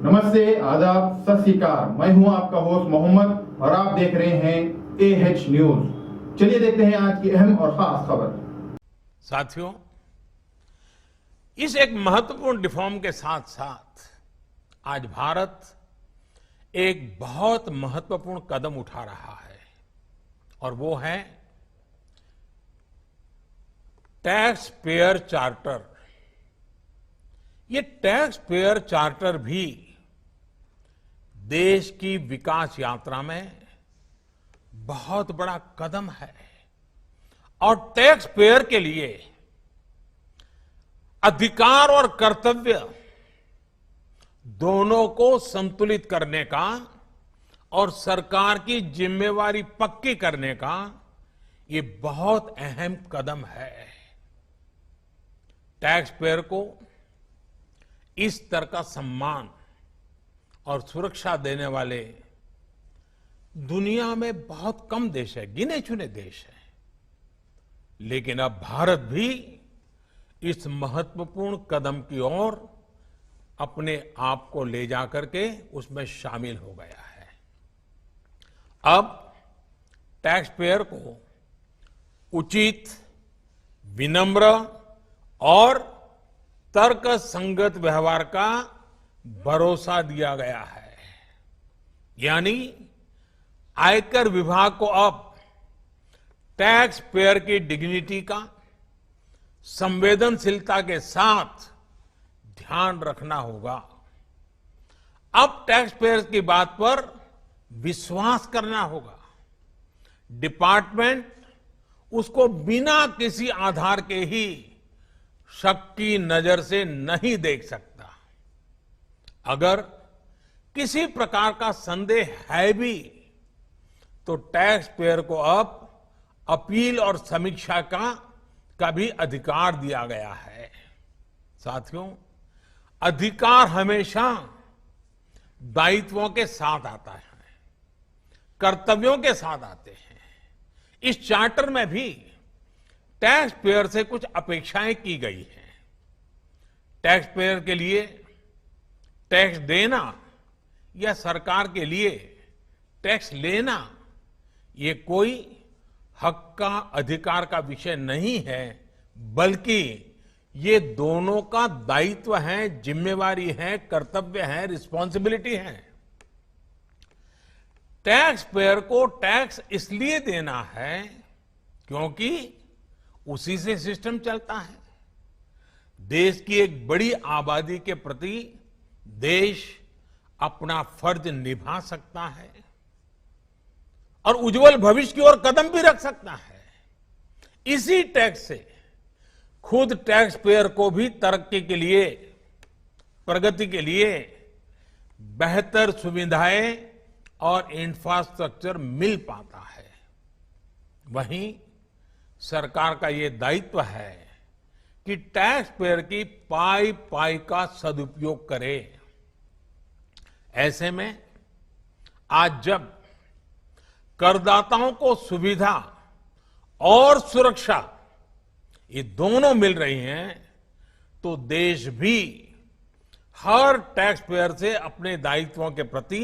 नमस्ते, आदाब, सत श्री अकाल। मैं हूं आपका होस्ट मोहम्मद और आप देख रहे हैं AH न्यूज। चलिए देखते हैं आज की अहम और खास खबर। साथियों, इस एक महत्वपूर्ण रिफॉर्म के साथ साथ आज भारत एक बहुत महत्वपूर्ण कदम उठा रहा है और वो है टैक्स पेयर चार्टर। ये टैक्स पेयर चार्टर भी देश की विकास यात्रा में बहुत बड़ा कदम है और टैक्स पेयर के लिए अधिकार और कर्तव्य दोनों को संतुलित करने का और सरकार की जिम्मेवारी पक्की करने का ये बहुत अहम कदम है। टैक्स पेयर को इस स्तर का सम्मान और सुरक्षा देने वाले दुनिया में बहुत कम देश है, गिने चुने देश हैं। लेकिन अब भारत भी इस महत्वपूर्ण कदम की ओर अपने आप को ले जाकर के उसमें शामिल हो गया है। अब टैक्स पेयर को उचित, विनम्र और तर्क संगत व्यवहार का भरोसा दिया गया है। यानी आयकर विभाग को अब टैक्स पेयर की डिग्निटी का संवेदनशीलता के साथ ध्यान रखना होगा। अब टैक्स पेयर की बात पर विश्वास करना होगा। डिपार्टमेंट उसको बिना किसी आधार के ही शक की नजर से नहीं देख सकता। अगर किसी प्रकार का संदेह है भी तो टैक्स पेयर को अब अपील और समीक्षा का भी अधिकार दिया गया है। साथियों, अधिकार हमेशा दायित्वों के साथ आता है, कर्तव्यों के साथ आते हैं। इस चार्टर में भी टैक्स पेयर से कुछ अपेक्षाएं की गई हैं। टैक्स पेयर के लिए टैक्स देना या सरकार के लिए टैक्स लेना ये कोई हक का, अधिकार का विषय नहीं है, बल्कि ये दोनों का दायित्व है, जिम्मेवारी है, कर्तव्य है, रिस्पॉन्सिबिलिटी है। टैक्स पेयर को टैक्स इसलिए देना है क्योंकि उसी से सिस्टम चलता है। देश की एक बड़ी आबादी के प्रति देश अपना फर्ज निभा सकता है और उज्जवल भविष्य की ओर कदम भी रख सकता है। इसी टैक्स से खुद टैक्स पेयर को भी तरक्की के लिए, प्रगति के लिए बेहतर सुविधाएं और इंफ्रास्ट्रक्चर मिल पाता है। वहीं सरकार का ये दायित्व है कि टैक्स पेयर की पाई पाई का सदुपयोग करे। ऐसे में आज जब करदाताओं को सुविधा और सुरक्षा ये दोनों मिल रही हैं, तो देश भी हर टैक्स पेयर से अपने दायित्वों के प्रति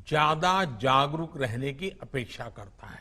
ज्यादा जागरूक रहने की अपेक्षा करता है।